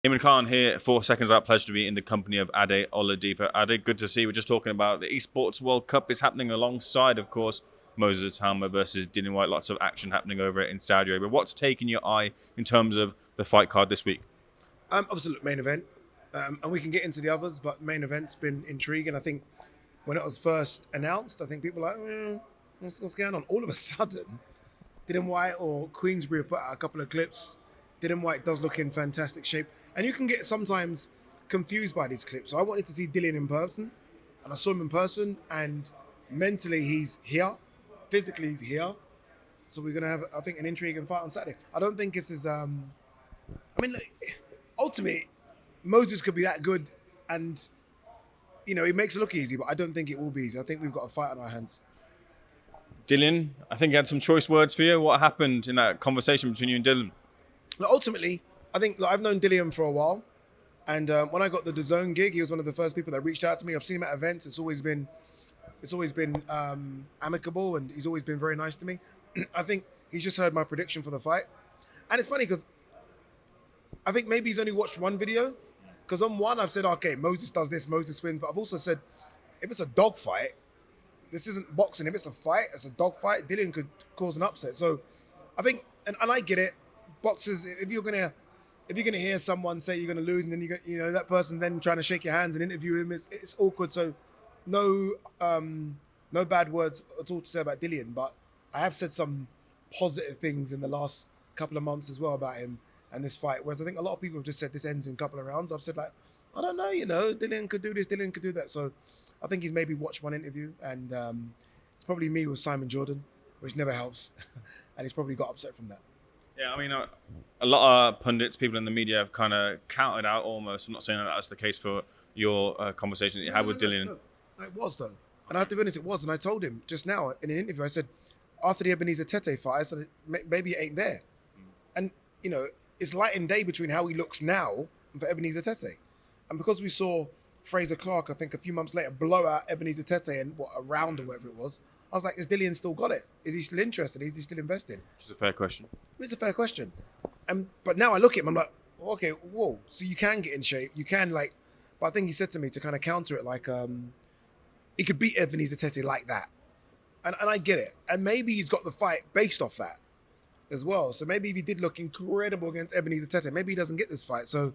Imran Khan here, 4 seconds out. Pleasure to be in the company of Ade Oladipo. Ade, good to see you. We're just talking about the Esports World Cup. It's happening alongside, of course, Moses Itauma versus Dillian Whyte. Lots of action happening over in Saudi Arabia. What's taken your eye in terms of the fight card this week? Obviously, look, main event, and we can get into the others, but main event's been intriguing. I think when it was first announced, I think people were like, what's going on? All of a sudden, Dillian Whyte or Queensbury put out a couple of clips. Dillian Whyte does look in fantastic shape, and you can get sometimes confused by these clips. So I wanted to see Dillian in person, and I saw him in person, and mentally he's here, physically he's here. So we're gonna have, I think, an intriguing fight on Saturday. I don't think it's as I mean, look, ultimately, Moses could be that good, and he makes it look easy, but I don't think it will be easy. I think we've got a fight on our hands. Dillian, I think he had some choice words for you. What happened in that conversation between you and Dillian? Look, ultimately, I think I've known Dillian for a while, and when I got the DAZN gig, he was one of the first people that reached out to me. I've seen him at events. It's always been amicable, and he's always been very nice to me. I think he's just heard my prediction for the fight, and it's funny because I think maybe he's only watched one video. Because on one, I've said, okay, Moses does this, Moses wins. But I've also said, if it's a dog fight, this isn't boxing. If it's a fight, it's a dog fight. Dillian could cause an upset. So I think, and I get it. Boxers, if you're gonna hear someone say you're gonna lose, and then that person then trying to shake your hands and interview him, it's awkward. So no bad words at all to say about Dillian. But I have said some positive things in the last couple of months as well about him and this fight. Whereas I think a lot of people have just said this ends in a couple of rounds. I've said, like, I don't know, Dillian could do this, Dillian could do that. So I think he's maybe watched one interview, and it's probably me with Simon Jordan, which never helps. And he's probably got upset from that. Yeah, I mean, a lot of pundits, people in the media have kind of counted out almost. I'm not saying that that's the case for your conversation that you had with Dillian. No, it was, though. And I have to be honest, it was. And I told him just now in an interview, I said, after the Ebenezer Tete fight, I said, maybe it ain't there. And, it's light and day between how he looks now and for Ebenezer Tete. And because we saw Fraser Clark, I think a few months later, blow out Ebenezer Tete in a round or whatever it was, I was like, is Dillian still got it? Is he still interested? Is he still invested? Which is a fair question. It's a fair question. But now I look at him, I'm like, okay, whoa. So you can get in shape. You can, but I think he said to me to kind of counter it, he could beat Ebenezer Tete like that. And I get it. And maybe he's got the fight based off that as well. So maybe if he did look incredible against Ebenezer Tete, maybe he doesn't get this fight. So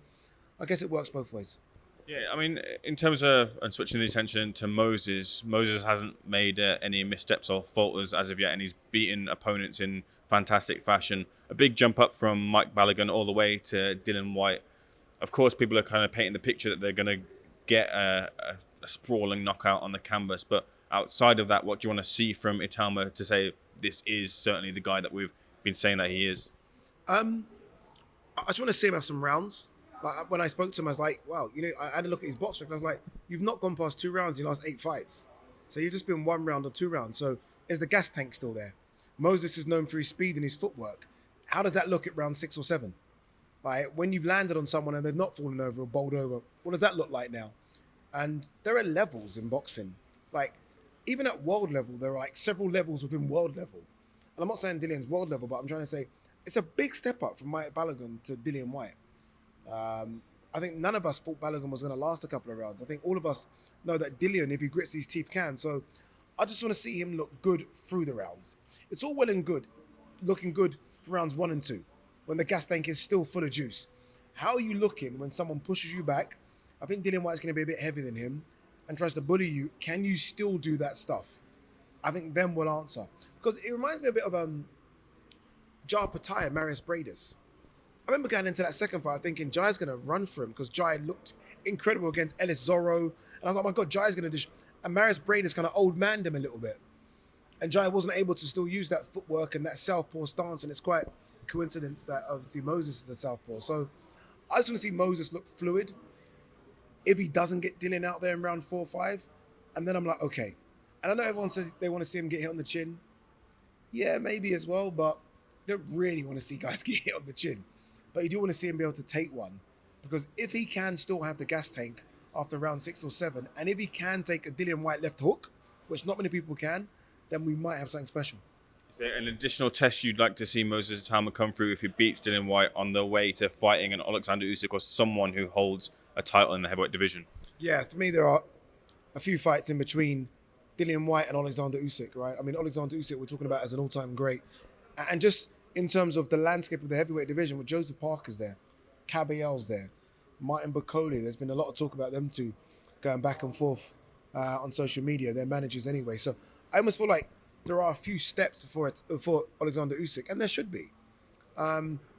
I guess it works both ways. Yeah, I mean, in terms of and switching the attention to Moses hasn't made any missteps or falters as of yet, and he's beaten opponents in fantastic fashion. A big jump up from Mike Balogun all the way to Dillian Whyte. Of course, people are kind of painting the picture that they're going to get a sprawling knockout on the canvas, but outside of that, what do you want to see from Itauma to say this is certainly the guy that we've been saying that he is? I just want to see him have some rounds. Like when I spoke to him, I was like, wow, I had a look at his box record. I was like, you've not gone past 2 rounds in your last 8 fights. So you've just been 1 round or 2 rounds. So is the gas tank still there? Moses is known for his speed and his footwork. How does that look at round 6 or 7? Like when you've landed on someone and they've not fallen over or bowled over, what does that look like now? And there are levels in boxing. Like even at world level, there are like several levels within world level. And I'm not saying Dillian's world level, but I'm trying to say it's a big step up from Mike Balogun to Dillian Whyte. I think none of us thought Balogun was going to last a couple of rounds. I think all of us know that Dillian, if he grits his teeth, can. So I just want to see him look good through the rounds. It's all well and good, looking good for rounds 1 and 2, when the gas tank is still full of juice. How are you looking when someone pushes you back? I think Dillian Whyte's going to be a bit heavier than him and tries to bully you. Can you still do that stuff? I think them will answer. Because it reminds me a bit of Jar Pataya, Marius Bradis. I remember going into that second fight thinking Jai's going to run for him because Jai looked incredible against Ellis Zorro. And I was like, oh my God, Jai's going to do... And Marius Bradis kind of old-manned him a little bit. And Jai wasn't able to still use that footwork and that southpaw stance. And it's quite a coincidence that obviously Moses is the southpaw. So I just want to see Moses look fluid. If he doesn't get Dillian out there in round 4 or 5, and then I'm like, okay. And I know everyone says they want to see him get hit on the chin. Yeah, maybe as well, but you don't really want to see guys get hit on the chin. But you do want to see him be able to take one. Because if he can still have the gas tank after round 6 or 7, and if he can take a Dillian Whyte left hook, which not many people can, then we might have something special. Is there an additional test you'd like to see Moses Itauma come through if he beats Dillian Whyte on the way to fighting an Alexander Usyk or someone who holds a title in the heavyweight division? Yeah, for me, there are a few fights in between Dillian Whyte and Alexander Usyk, right? I mean, Alexander Usyk we're talking about as an all-time great. And just in terms of the landscape of the heavyweight division, with Joseph Parker's there, Caballe's there, Martin Bakole, there's been a lot of talk about them two going back and forth on social media. They're managers anyway. So I almost feel like there are a few steps before Alexander Usyk, and there should be.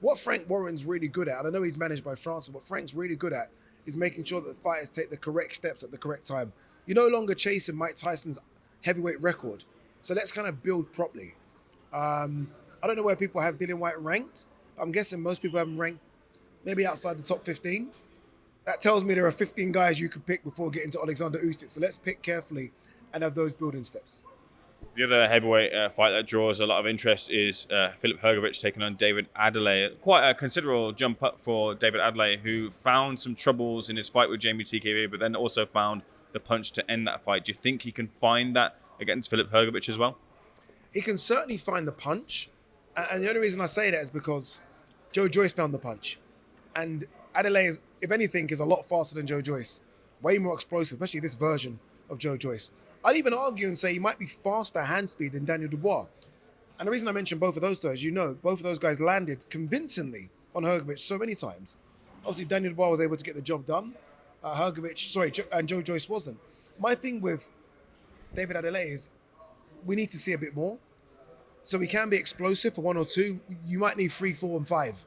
What Frank Warren's really good at, and I know he's managed by France, what Frank's really good at is making sure that the fighters take the correct steps at the correct time. You're no longer chasing Mike Tyson's heavyweight record. So let's kind of build properly. I don't know where people have Dillian Whyte ranked. I'm guessing most people have him ranked maybe outside the top 15. That tells me there are 15 guys you could pick before getting to Alexander Usyk. So let's pick carefully and have those building steps. The other heavyweight fight that draws a lot of interest is Filip Hrgovic taking on David Ade. Quite a considerable jump up for David Ade, who found some troubles in his fight with Jamie TKV, but then also found the punch to end that fight. Do you think he can find that against Filip Hrgovic as well? He can certainly find the punch. And the only reason I say that is because Joe Joyce found the punch. And Ade, is, if anything, is a lot faster than Joe Joyce. Way more explosive, especially this version of Joe Joyce. I'd even argue and say he might be faster hand speed than Daniel Dubois. And the reason I mention both of those two, as you know, both of those guys landed convincingly on Hrgovic so many times. Obviously, Daniel Dubois was able to get the job done. And Joe Joyce wasn't. My thing with David Ade is we need to see a bit more. So we can be explosive for 1 or 2. You might need 3, 4, and 5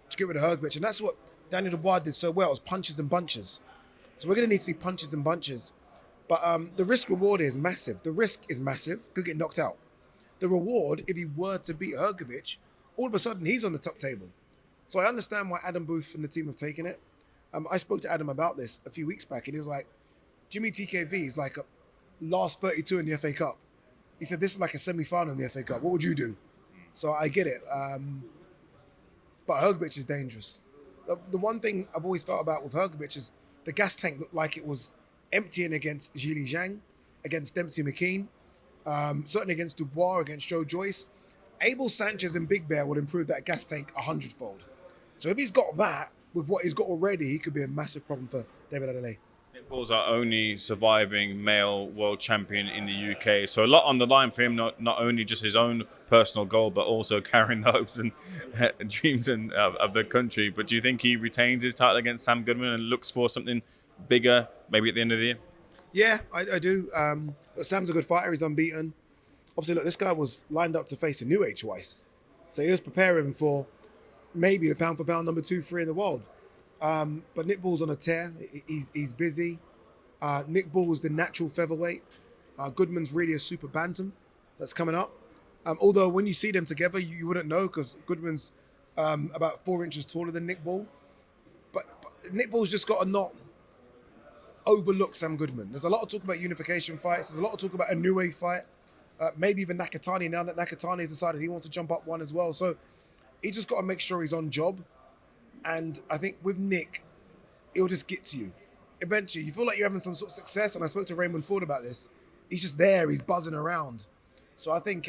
to get rid of Hrgovic. And that's what Daniel Dubois did so well, was punches and bunches. So we're going to need to see punches and bunches. But the risk reward is massive. The risk is massive. Could get knocked out. The reward, if he were to beat Hrgovic, all of a sudden he's on the top table. So I understand why Adam Booth and the team have taken it. I spoke to Adam about this a few weeks back, and he was like, Jimmy TKV is like a last 32 in the FA Cup. He said, this is like a semi-final in the FA Cup. What would you do? So I get it. But Hrgovic is dangerous. The one thing I've always felt about with Hrgovic is the gas tank looked like it was emptying against Zhili Zhang, against Dempsey McKean, certainly against Dubois, against Joe Joyce. Abel Sanchez and Big Bear would improve that gas tank 100-fold. So if he's got that, with what he's got already, he could be a massive problem for David Ade. Nick Paul's our only surviving male world champion in the UK. So a lot on the line for him, not only just his own personal goal, but also carrying the hopes and dreams of the country. But do you think he retains his title against Sam Goodman and looks for something bigger maybe at the end of the year? Yeah, I do. But Sam's a good fighter. He's unbeaten. Obviously, look, this guy was lined up to face a new H. Weiss. So he was preparing for maybe the pound-for-pound number 2, 3 in the world. But Nick Ball's on a tear. He's busy. Nick Ball was the natural featherweight. Goodman's really a super bantam that's coming up. Although when you see them together, you wouldn't know because Goodman's about 4 inches taller than Nick Ball. But Nick Ball's just got to not overlook Sam Goodman. There's a lot of talk about unification fights. There's a lot of talk about a new wave fight. Maybe even Nakatani, now that Nakatani has decided he wants to jump up one as well. So he just got to make sure he's on job. And I think with Nick, it'll just get to you. Eventually, you feel like you're having some sort of success. And I spoke to Raymond Ford about this. He's just there. He's buzzing around. So I think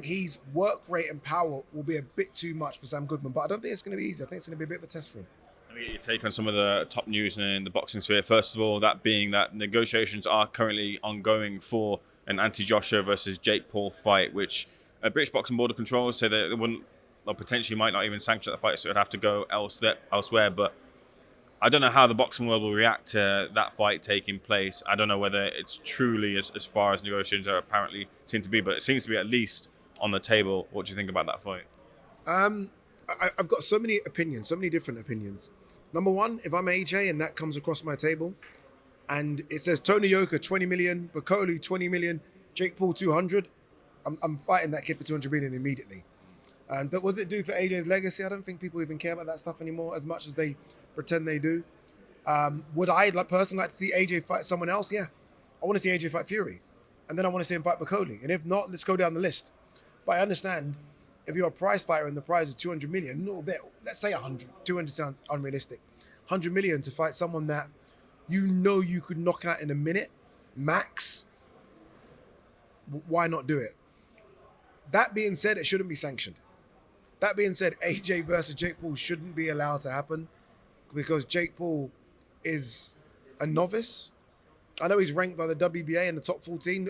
his work rate and power will be a bit too much for Sam Goodman. But I don't think it's going to be easy. I think it's going to be a bit of a test for him. Let me get your take on some of the top news in the boxing sphere. First of all, that being that negotiations are currently ongoing for an Anthony Joshua versus Jake Paul fight, which British Boxing Board of Control say that it wouldn't, or potentially might not even sanction the fight, so it would have to go elsewhere. But I don't know how the boxing world will react to that fight taking place. I don't know whether it's truly as far as negotiations are apparently seem to be, but it seems to be at least on the table. What do you think about that fight? I've got so many opinions, so many different opinions. Number one, if I'm AJ and that comes across my table and it says Tony Yoka 20 million, Bakole 20 million, Jake Paul 200, I'm fighting that kid for 200 million immediately. But what does it do for AJ's legacy? I don't think people even care about that stuff anymore as much as they pretend they do. Would I personally like to see AJ fight someone else? Yeah. I want to see AJ fight Fury. And then I want to see him fight Bakole. And if not, let's go down the list. But I understand if you're a prize fighter and the prize is 200 million, no, let's say 100. 200 sounds unrealistic. 100 million to fight someone that you know you could knock out in a minute, max. Why not do it? That being said, it shouldn't be sanctioned. That being said, AJ versus Jake Paul shouldn't be allowed to happen because Jake Paul is a novice. I know he's ranked by the WBA in the top 14.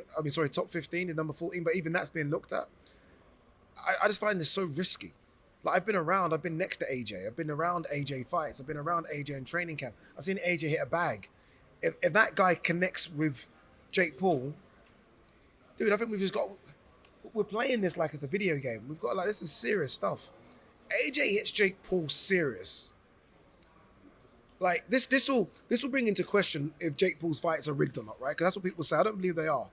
Top 15 in number 14, but even that's being looked at. I just find this so risky. Like, I've been next to AJ. I've been around AJ fights. I've been around AJ in training camp. I've seen AJ hit a bag. If that guy connects with Jake Paul, dude, I think we're playing this like it's a video game. We've got this is serious stuff. AJ hits Jake Paul serious. Like this will bring into question if Jake Paul's fights are rigged or not, right? Because that's what people say. I don't believe they are.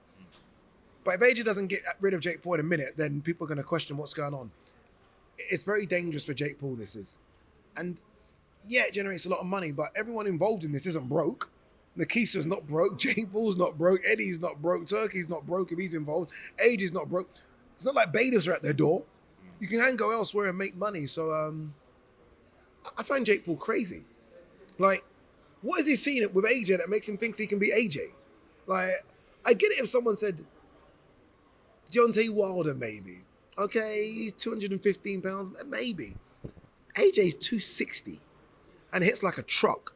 But if AJ doesn't get rid of Jake Paul in a minute, then people are going to question what's going on. It's very dangerous for Jake Paul, this is. And yeah, it generates a lot of money, but everyone involved in this isn't broke. Nakisa's not broke. Jake Paul's not broke. Eddie's not broke. Turkey's not broke if he's involved. AJ's not broke. It's not like bailiffs are at their door. You can go elsewhere and make money. So I find Jake Paul crazy. Like, what is he seeing with AJ that makes him think he can be AJ? Like, I get it if someone said, Deontay Wilder, maybe. Okay, he's 215 pounds, maybe. AJ's 260 and hits like a truck.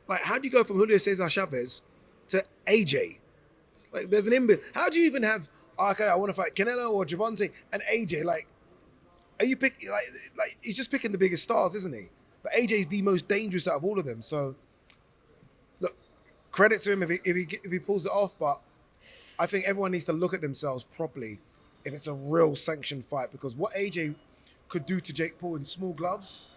Like, how do you go from Julio Cesar Chavez to AJ? Like, there's an inbuilt. How do you even have, okay, I want to fight Canelo or Javante and AJ? Like, are you picking, like he's just picking the biggest stars, isn't he? But AJ's the most dangerous out of all of them. So, look, credit to him if he pulls it off. But I think everyone needs to look at themselves properly if it's a real sanctioned fight, because what AJ could do to Jake Paul in small gloves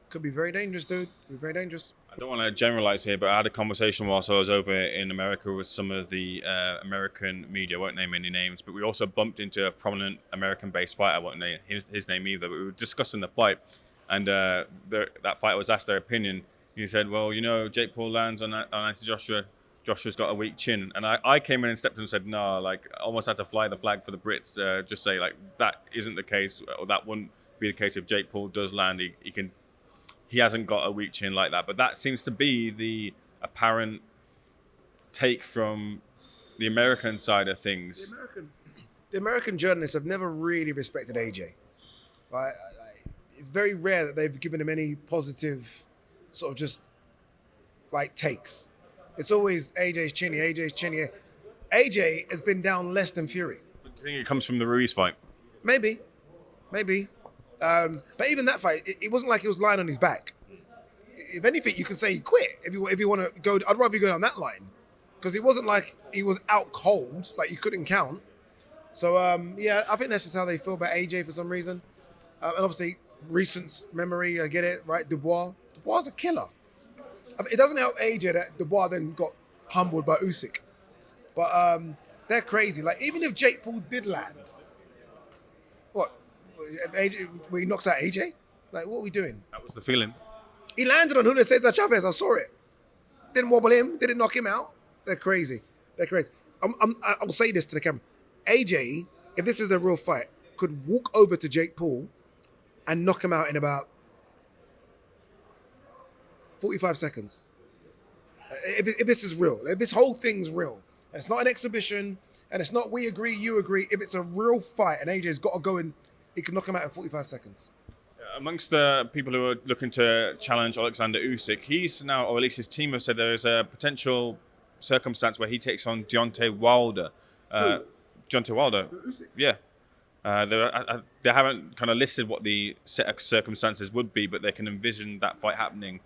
could be very dangerous, dude. Could be very dangerous. I don't want to generalize here, but I had a conversation whilst I was over in America with some of the American media. I won't name any names, but we also bumped into a prominent American-based fighter. I won't name his name either, but we were discussing the fight, and that fighter was asked their opinion. He said, well, Jake Paul lands on Joshua. Joshua's got a weak chin. And I came in and stepped in and said, no, like, almost had to fly the flag for the Brits. Just say, like, that isn't the case, or that wouldn't be the case if Jake Paul does land. He hasn't got a weak chin like that. But that seems to be the apparent take from the American side of things. The American journalists have never really respected AJ. Like, it's very rare that they've given him any positive sort of just, like, takes. It's always AJ's chinny. AJ has been down less than Fury. Do you think it comes from the Ruiz fight? Maybe. But even that fight, it wasn't like he was lying on his back. If anything, you can say he quit. If you want to go, I'd rather you go down that line, because it wasn't like he was out cold, like you couldn't count. So yeah, I think that's just how they feel about AJ for some reason. And obviously, recent memory, I get it, right? Dubois is a killer. It doesn't help AJ that Dubois then got humbled by Usyk. But they're crazy. Like, even if Jake Paul did land, what? AJ, where he knocks out AJ? Like, what are we doing? That was the feeling. He landed on Julio Cesar Chavez. I saw it. Didn't wobble him. Didn't knock him out. They're crazy. I will say this to the camera. AJ, if this is a real fight, could walk over to Jake Paul and knock him out in about 45 seconds. If this is real, if this whole thing's real, and it's not an exhibition, and it's not we agree, you agree, if it's a real fight and AJ's got to go in, he can knock him out in 45 seconds. Amongst the people who are looking to challenge Alexander Usyk, he's now, or at least his team have said there is a potential circumstance where he takes on Deontay Wilder. Deontay Wilder? Usyk? Yeah. They haven't kind of listed what the set of circumstances would be, but they can envision that fight happening.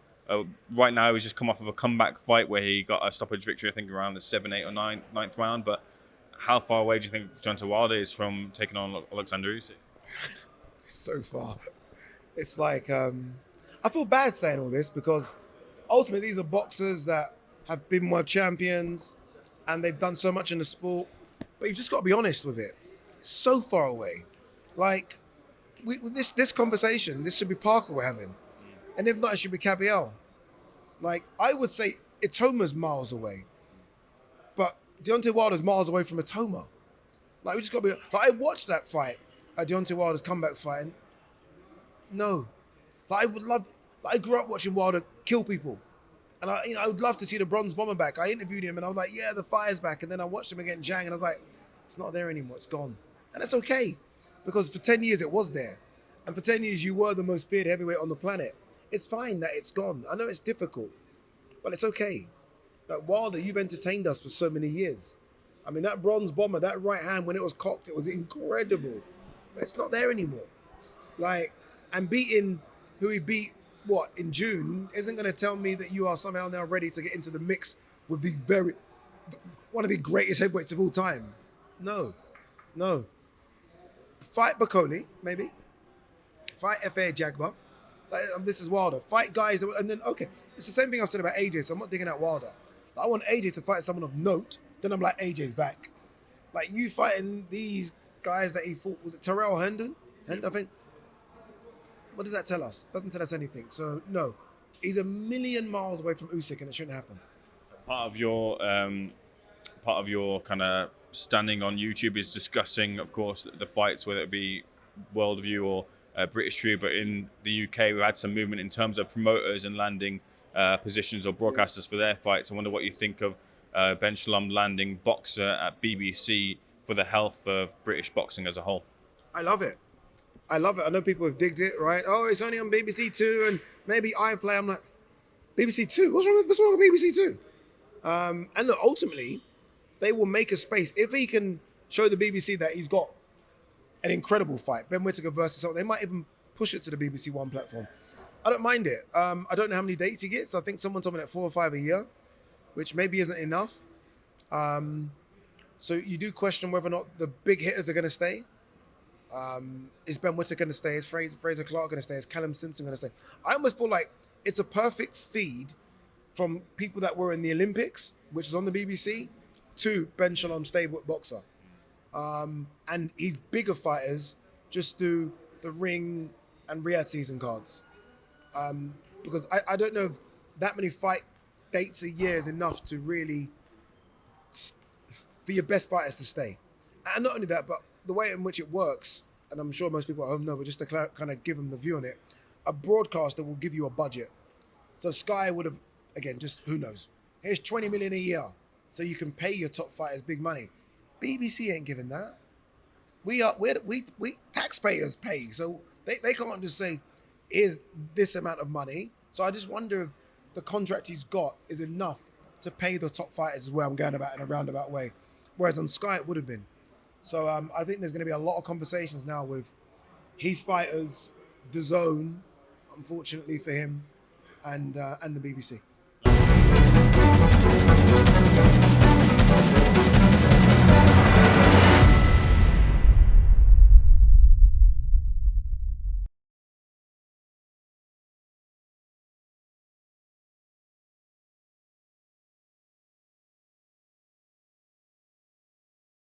Right now, he's just come off of a comeback fight where he got a stoppage victory, I think around the 7th, 8th, or 9th round. But how far away do you think Deontay Wilder is from taking on Alexander Usyk? So far. It's like, I feel bad saying all this, because ultimately these are boxers that have been world champions and they've done so much in the sport. But you've just got to be honest with it. It's so far away. Like, this conversation, this should be Parker we're having. And if not, it should be Cabiel. Like, I would say Itauma's miles away. But Deontay Wilder's miles away from Itauma. Like, we just got to be... Like, I watched that fight, Deontay Wilder's comeback fight, and no. Like, I would love... Like, I grew up watching Wilder kill people. And I would love to see the Bronze Bomber back. I interviewed him, and I was like, yeah, the fire's back. And then I watched him against Zhang, and I was like, it's not there anymore. It's gone. And that's okay, because for 10 years it was there. And for 10 years you were the most feared heavyweight on the planet. It's fine that it's gone. I know it's difficult, but it's okay. Like Wilder, you've entertained us for so many years. I mean, that bronze bomber, that right hand, when it was cocked, it was incredible. But it's not there anymore. Like, and beating who he beat, in June, isn't going to tell me that you are somehow now ready to get into the mix with one of the greatest heavyweights of all time. No. Fight Bacoli, maybe. Fight F.A. Jagba. Like, this is Wilder. Fight guys, and then, okay. It's the same thing I've said about AJ, so I'm not digging out Wilder. Like, I want AJ to fight someone of note, then I'm like, AJ's back. Like, you fighting these guys that he fought, was it Terrell Herndon? I think. What does that tell us? Doesn't tell us anything. So, no. He's a million miles away from Usyk, and it shouldn't happen. Part of your kind of standing on YouTube is discussing, of course, the fights, whether it be Worldview or British View. But in the UK, we've had some movement in terms of promoters and landing positions or broadcasters for their fights. I wonder what you think of Ben Shalom landing boxer at BBC for the health of British boxing as a whole. I love it. I know people have digged it, right? Oh, it's only on BBC Two and maybe iPlay. I'm like, BBC Two? What's wrong with BBC Two? And look, ultimately, they will make a space. If he can show the BBC that he's got an incredible fight, Ben Whittaker versus something, they might even push it to the BBC One platform. I don't mind it. I don't know how many dates he gets. I think someone told me that 4 or 5 a year, which maybe isn't enough. So you do question whether or not the big hitters are going to stay. Is Ben Whittaker going to stay? Is Fraser Clark going to stay? Is Callum Simpson going to stay? I almost feel like it's a perfect feed from people that were in the Olympics, which is on the BBC, to Ben Shalom stable boxer. And his bigger fighters just do the ring and Riyadh season cards. Because I don't know if that many fight dates a year is enough to really, for your best fighters to stay. And not only that, but the way in which it works, and I'm sure most people at home know, but just to kind of give them the view on it, a broadcaster will give you a budget. So Sky would have, again, just who knows, here's 20 million a year, so you can pay your top fighters big money. BBC ain't giving that. We taxpayers pay, so they can't just say, here's this amount of money. So I just wonder if the contract he's got is enough to pay the top fighters, is where I'm going about in a roundabout way. Whereas on Sky, it would have been. So I think there's going to be a lot of conversations now with his fighters, DAZN, unfortunately for him, and the BBC.